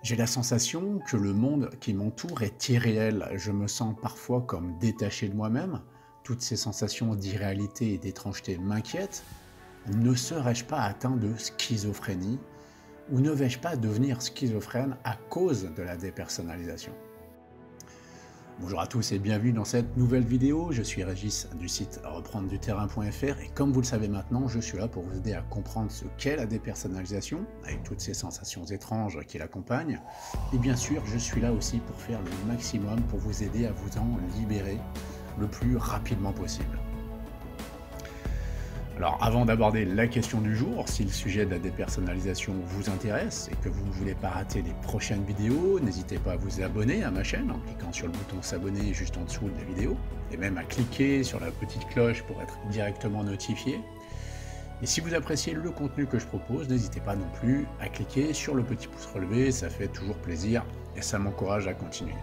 J'ai la sensation que le monde qui m'entoure est irréel. Je me sens parfois comme détaché de moi-même. Toutes ces sensations d'irréalité et d'étrangeté m'inquiètent. Ne serais-je pas atteint de schizophrénie ou ne vais-je pas devenir schizophrène à cause de la dépersonnalisation? Bonjour à tous et bienvenue dans cette nouvelle vidéo. Je suis Régis du site reprendreduterrain.fr et comme vous le savez maintenant, je suis là pour vous aider à comprendre ce qu'est la dépersonnalisation avec toutes ces sensations étranges qui l'accompagnent. Et bien sûr, je suis là aussi pour faire le maximum pour vous aider à vous en libérer le plus rapidement possible. Alors avant d'aborder la question du jour, si le sujet de la dépersonnalisation vous intéresse et que vous ne voulez pas rater les prochaines vidéos, n'hésitez pas à vous abonner à ma chaîne en cliquant sur le bouton s'abonner juste en dessous de la vidéo et même à cliquer sur la petite cloche pour être directement notifié. Et si vous appréciez le contenu que je propose, n'hésitez pas non plus à cliquer sur le petit pouce relevé, ça fait toujours plaisir et ça m'encourage à continuer.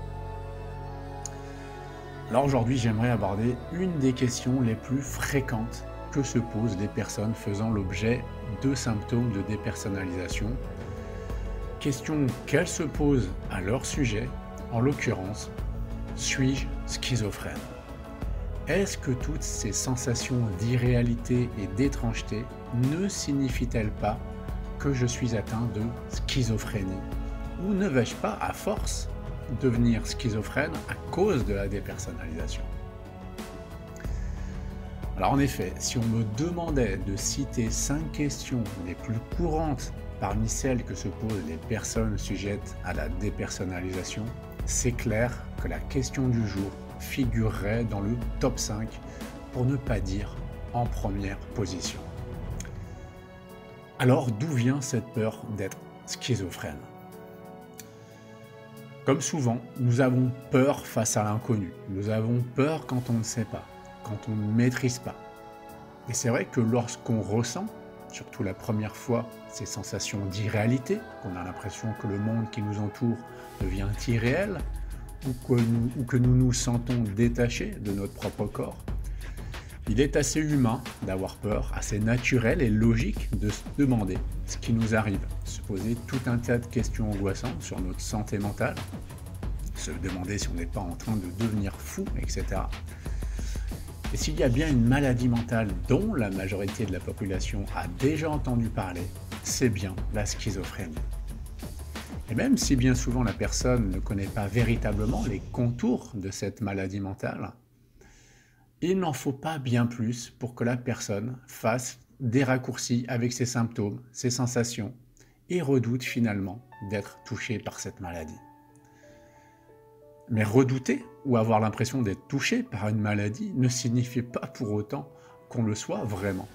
Alors aujourd'hui, j'aimerais aborder une des questions les plus fréquentes que se posent les personnes faisant l'objet de symptômes de dépersonnalisation. Question qu'elles se posent à leur sujet, en l'occurrence, suis-je schizophrène? Est-ce que toutes ces sensations d'irréalité et d'étrangeté ne signifient-elles pas que je suis atteint de schizophrénie? Ou ne vais-je pas, à force, devenir schizophrène à cause de la dépersonnalisation? Alors en effet, si on me demandait de citer 5 questions les plus courantes parmi celles que se posent les personnes sujettes à la dépersonnalisation, c'est clair que la question du jour figurerait dans le top 5, pour ne pas dire en première position. Alors d'où vient cette peur d'être schizophrène? Comme souvent, nous avons peur face à l'inconnu. Nous avons peur quand on ne sait pas, quand on ne maîtrise pas. Et c'est vrai que lorsqu'on ressent, surtout la première fois, ces sensations d'irréalité, qu'on a l'impression que le monde qui nous entoure devient irréel, ou que nous nous sentons détachés de notre propre corps, il est assez humain d'avoir peur, assez naturel et logique de se demander ce qui nous arrive, se poser tout un tas de questions angoissantes sur notre santé mentale, se demander si on n'est pas en train de devenir fou, etc. Et s'il y a bien une maladie mentale dont la majorité de la population a déjà entendu parler, c'est bien la schizophrénie. Et même si bien souvent la personne ne connaît pas véritablement les contours de cette maladie mentale, il n'en faut pas bien plus pour que la personne fasse des raccourcis avec ses symptômes, ses sensations, et redoute finalement d'être touchée par cette maladie. Mais redouter ou avoir l'impression d'être touché par une maladie ne signifie pas pour autant qu'on le soit vraiment.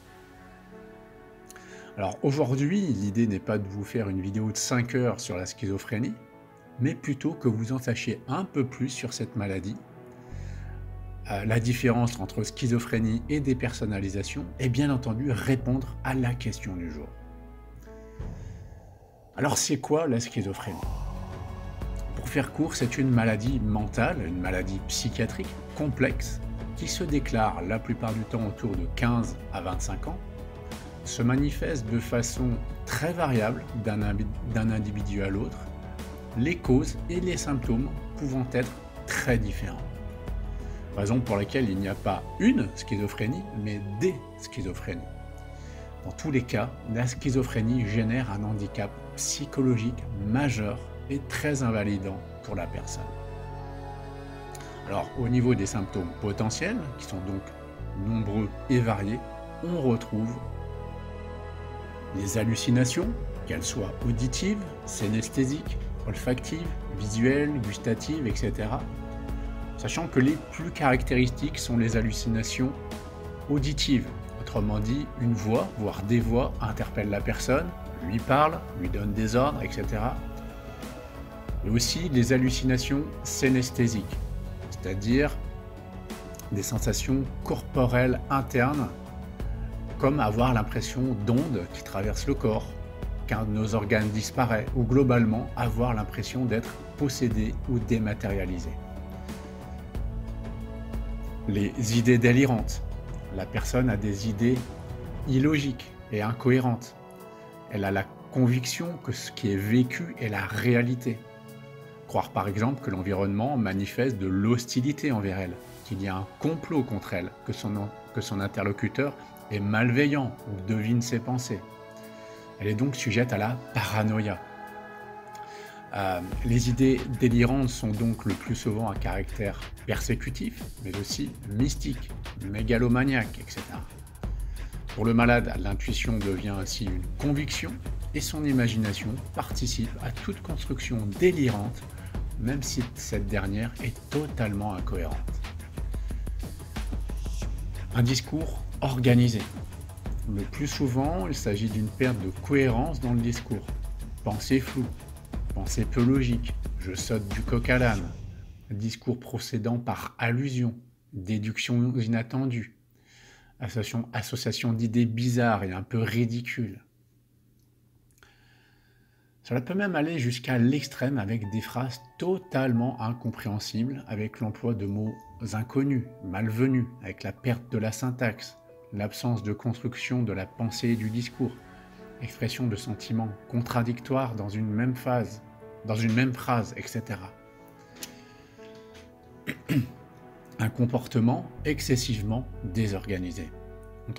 Alors aujourd'hui, l'idée n'est pas de vous faire une vidéo de 5 heures sur la schizophrénie, mais plutôt que vous en sachiez un peu plus sur cette maladie, la différence entre schizophrénie et dépersonnalisation, et bien entendu répondre à la question du jour. Alors c'est quoi la schizophrénie? Pour faire court, c'est une maladie mentale, une maladie psychiatrique complexe qui se déclare la plupart du temps autour de 15 à 25 ans, se manifeste de façon très variable d'un individu à l'autre, les causes et les symptômes pouvant être très différents. Raison pour laquelle il n'y a pas une schizophrénie, mais des schizophrénies. Dans tous les cas, la schizophrénie génère un handicap psychologique majeur et très invalidant pour la personne. Alors, au niveau des symptômes potentiels, qui sont donc nombreux et variés, on retrouve les hallucinations, qu'elles soient auditives, synesthésiques, olfactives, visuelles, gustatives, etc. Sachant que les plus caractéristiques sont les hallucinations auditives. Autrement dit, une voix, voire des voix, interpellent la personne, lui parle, lui donne des ordres, etc. Et aussi les hallucinations synesthésiques, c'est-à-dire des sensations corporelles internes, comme avoir l'impression d'ondes qui traversent le corps, qu'un de nos organes disparaît, ou globalement avoir l'impression d'être possédé ou dématérialisé. Les idées délirantes. La personne a des idées illogiques et incohérentes. Elle a la conviction que ce qui est vécu est la réalité. Croire par exemple que l'environnement manifeste de l'hostilité envers elle, qu'il y a un complot contre elle, que son interlocuteur est malveillant ou devine ses pensées. Elle est donc sujette à la paranoïa. Les idées délirantes sont donc le plus souvent à caractère persécutif, mais aussi mystique, mégalomaniaque, etc. Pour le malade, l'intuition devient ainsi une conviction et son imagination participe à toute construction délirante, même si cette dernière est totalement incohérente. Un discours organisé. Le plus souvent, il s'agit d'une perte de cohérence dans le discours. Pensée floue, pensée peu logique, je saute du coq à l'âne, discours procédant par allusion, déduction inattendue, association d'idées bizarres et un peu ridicules. Cela peut même aller jusqu'à l'extrême avec des phrases totalement incompréhensibles, avec l'emploi de mots inconnus, malvenus, avec la perte de la syntaxe, l'absence de construction de la pensée et du discours, expression de sentiments contradictoires dans une même phrase, etc. Un comportement excessivement désorganisé.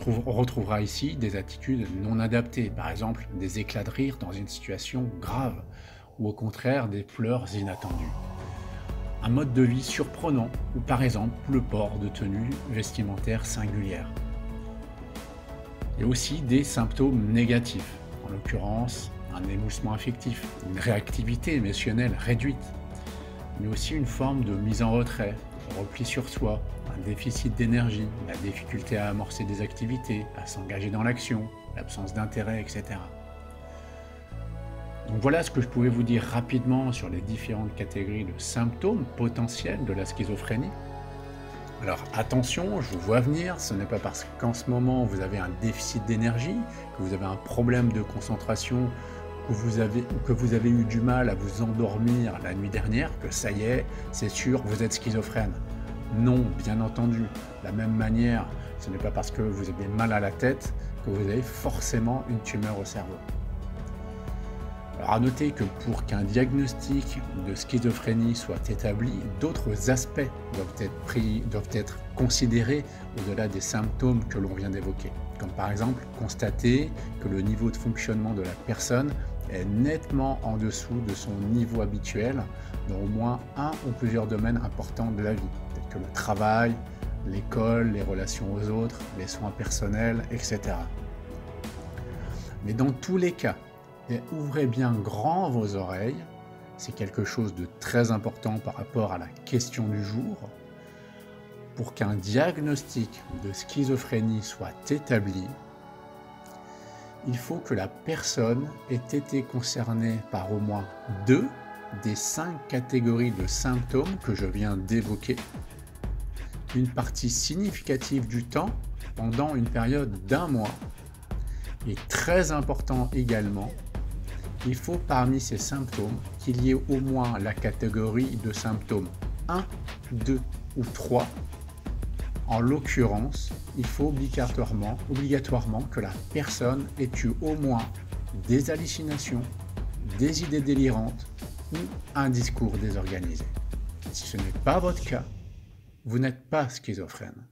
On retrouvera ici des attitudes non adaptées, par exemple des éclats de rire dans une situation grave, ou au contraire des pleurs inattendus. Un mode de vie surprenant, ou par exemple le port de tenues vestimentaires singulières. Il y a aussi des symptômes négatifs, en l'occurrence un émoussement affectif, une réactivité émotionnelle réduite, mais aussi une forme de mise en retrait, de repli sur soi, un déficit d'énergie, la difficulté à amorcer des activités, à s'engager dans l'action, l'absence d'intérêt, etc. Donc voilà ce que je pouvais vous dire rapidement sur les différentes catégories de symptômes potentiels de la schizophrénie. Alors attention, je vous vois venir, ce n'est pas parce qu'en ce moment vous avez un déficit d'énergie, que vous avez un problème de concentration, que vous avez eu du mal à vous endormir la nuit dernière, que ça y est, c'est sûr, vous êtes schizophrène. Non, bien entendu. De la même manière, ce n'est pas parce que vous avez mal à la tête que vous avez forcément une tumeur au cerveau. Alors à noter que pour qu'un diagnostic de schizophrénie soit établi, d'autres aspects doivent être considérés au-delà des symptômes que l'on vient d'évoquer. Comme par exemple constater que le niveau de fonctionnement de la personne est nettement en dessous de son niveau habituel dans au moins un ou plusieurs domaines importants de la vie, tels que le travail, l'école, les relations aux autres, les soins personnels, etc. Mais dans tous les cas, ouvrez bien grand vos oreilles, c'est quelque chose de très important par rapport à la question du jour. Pour qu'un diagnostic de schizophrénie soit établi, il faut que la personne ait été concernée par au moins 2 des 5 catégories de symptômes que je viens d'évoquer, une partie significative du temps pendant une période d'1 mois, et très important également, il faut parmi ces symptômes qu'il y ait au moins la catégorie de symptômes 1, 2 ou 3. En l'occurrence, il faut obligatoirement que la personne ait eu au moins des hallucinations, des idées délirantes ou un discours désorganisé. Si ce n'est pas votre cas, vous n'êtes pas schizophrène.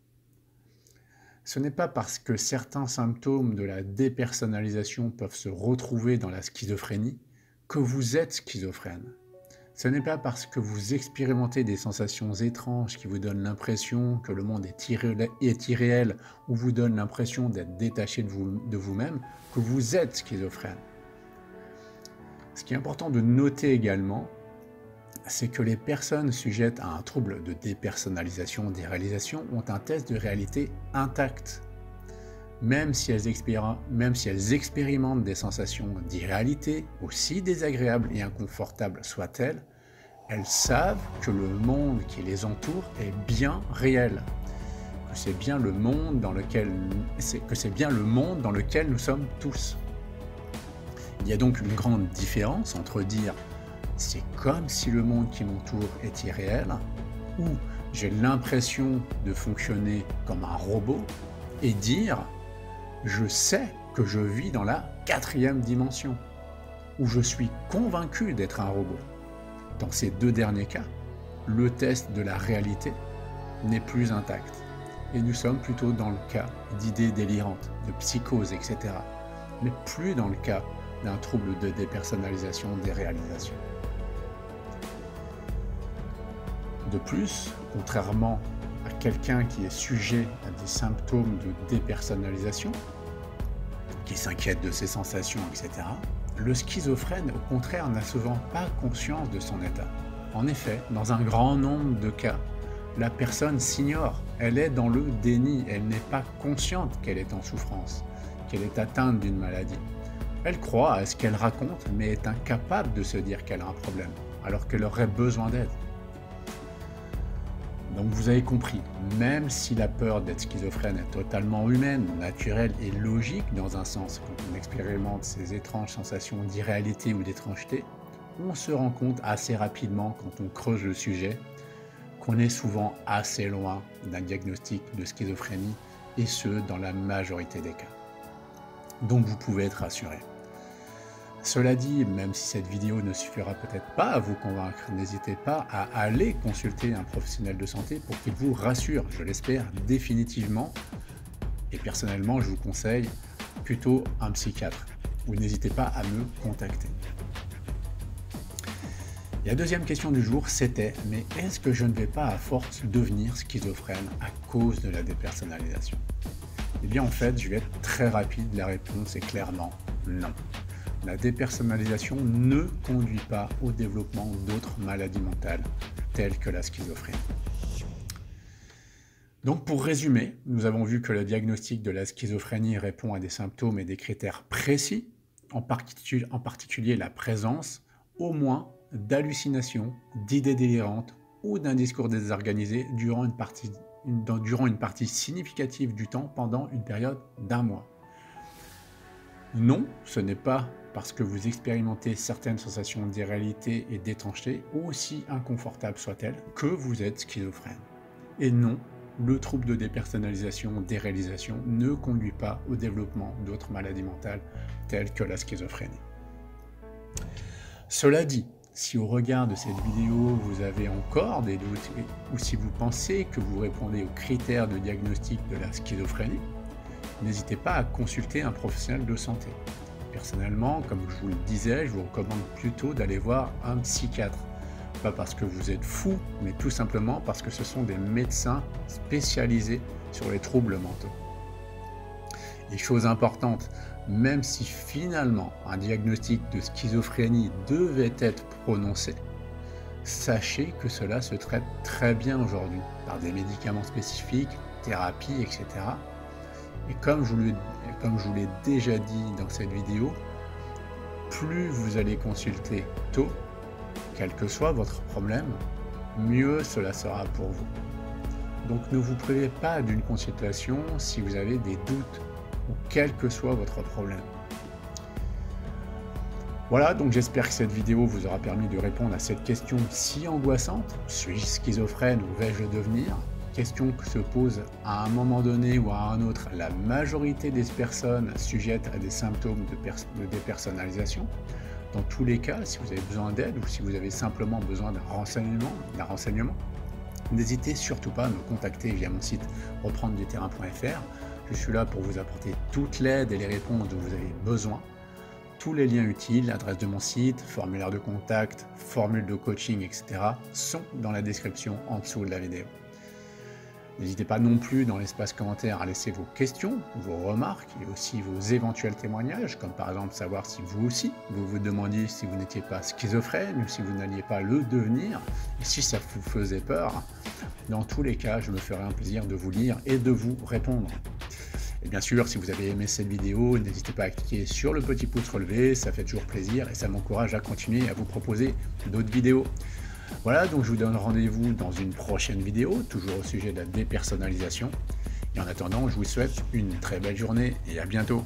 Ce n'est pas parce que certains symptômes de la dépersonnalisation peuvent se retrouver dans la schizophrénie que vous êtes schizophrène. Ce n'est pas parce que vous expérimentez des sensations étranges qui vous donnent l'impression que le monde est irréel ou vous donne l'impression d'être détaché de vous-même que vous êtes schizophrène. Ce qui est important de noter également, c'est que les personnes sujettes à un trouble de dépersonnalisation des réalisations ont un test de réalité intact. Même si elles expérimentent des sensations d'irréalité, aussi désagréables et inconfortables soient-elles, elles savent que le monde qui les entoure est bien réel, que c'est bien le monde dans lequel nous sommes tous. Il y a donc une grande différence entre dire « c'est comme si le monde qui m'entoure est irréel » ou « j'ai l'impression de fonctionner comme un robot » et dire « je sais que je vis dans la 4e dimension ». ou je suis convaincu d'être un robot. Dans ces deux derniers cas, le test de la réalité n'est plus intact. Et nous sommes plutôt dans le cas d'idées délirantes, de psychose, etc. Mais plus dans le cas d'un trouble de dépersonnalisation des réalisations. De plus, contrairement à quelqu'un qui est sujet à des symptômes de dépersonnalisation, qui s'inquiète de ses sensations, etc., le schizophrène, au contraire, n'a souvent pas conscience de son état. En effet, dans un grand nombre de cas, la personne s'ignore, elle est dans le déni, elle n'est pas consciente qu'elle est en souffrance, qu'elle est atteinte d'une maladie. Elle croit à ce qu'elle raconte, mais est incapable de se dire qu'elle a un problème, alors qu'elle aurait besoin d'aide. Donc vous avez compris, même si la peur d'être schizophrène est totalement humaine, naturelle et logique dans un sens, quand on expérimente ces étranges sensations d'irréalité ou d'étrangeté, on se rend compte assez rapidement quand on creuse le sujet qu'on est souvent assez loin d'un diagnostic de schizophrénie, et ce, dans la majorité des cas. Donc vous pouvez être rassuré. Cela dit, même si cette vidéo ne suffira peut-être pas à vous convaincre, n'hésitez pas à aller consulter un professionnel de santé pour qu'il vous rassure, je l'espère définitivement. Et personnellement, je vous conseille plutôt un psychiatre, ou n'hésitez pas à me contacter. La deuxième question du jour, c'était « Mais est-ce que je ne vais pas à force devenir schizophrène à cause de la dépersonnalisation ?» Eh bien en fait, je vais être très rapide, la réponse est clairement non. La dépersonnalisation ne conduit pas au développement d'autres maladies mentales, telles que la schizophrénie. Donc pour résumer, nous avons vu que le diagnostic de la schizophrénie répond à des symptômes et des critères précis, en particulier la présence, au moins, d'hallucinations, d'idées délirantes ou d'un discours désorganisé durant une partie significative du temps pendant une période d'1 mois. Non, ce n'est pas parce que vous expérimentez certaines sensations d'irréalité et d'étrangeté, aussi inconfortables soient-elles, que vous êtes schizophrène. Et non, le trouble de dépersonnalisation, déréalisation ne conduit pas au développement d'autres maladies mentales telles que la schizophrénie. Cela dit, si au regard de cette vidéo vous avez encore des doutes ou si vous pensez que vous répondez aux critères de diagnostic de la schizophrénie, n'hésitez pas à consulter un professionnel de santé. Personnellement, comme je vous le disais, je vous recommande plutôt d'aller voir un psychiatre. Pas parce que vous êtes fou, mais tout simplement parce que ce sont des médecins spécialisés sur les troubles mentaux. Et chose importante, même si finalement un diagnostic de schizophrénie devait être prononcé, sachez que cela se traite très bien aujourd'hui par des médicaments spécifiques, thérapies, etc. Et comme je vous l'ai déjà dit dans cette vidéo, plus vous allez consulter tôt, quel que soit votre problème, mieux cela sera pour vous. Donc ne vous privez pas d'une consultation si vous avez des doutes ou quel que soit votre problème. Voilà, donc j'espère que cette vidéo vous aura permis de répondre à cette question si angoissante. Suis-je schizophrène ou vais-je le devenir? Question que se pose à un moment donné ou à un autre la majorité des personnes sujettes à des symptômes de dépersonnalisation. Dans tous les cas, si vous avez besoin d'aide ou si vous avez simplement besoin d'un renseignement, n'hésitez surtout pas à me contacter via mon site reprendreduterrain.fr. Je suis là pour vous apporter toute l'aide et les réponses dont vous avez besoin. Tous les liens utiles, l'adresse de mon site, formulaire de contact, formule de coaching, etc. sont dans la description en dessous de la vidéo. N'hésitez pas non plus dans l'espace commentaire à laisser vos questions, vos remarques et aussi vos éventuels témoignages, comme par exemple savoir si vous aussi, vous vous demandiez si vous n'étiez pas schizophrène ou si vous n'alliez pas le devenir, et si ça vous faisait peur. Dans tous les cas, je me ferai un plaisir de vous lire et de vous répondre. Et bien sûr, si vous avez aimé cette vidéo, n'hésitez pas à cliquer sur le petit pouce relevé, ça fait toujours plaisir et ça m'encourage à continuer à vous proposer d'autres vidéos. Voilà, donc je vous donne rendez-vous dans une prochaine vidéo, toujours au sujet de la dépersonnalisation. Et en attendant, je vous souhaite une très belle journée et à bientôt.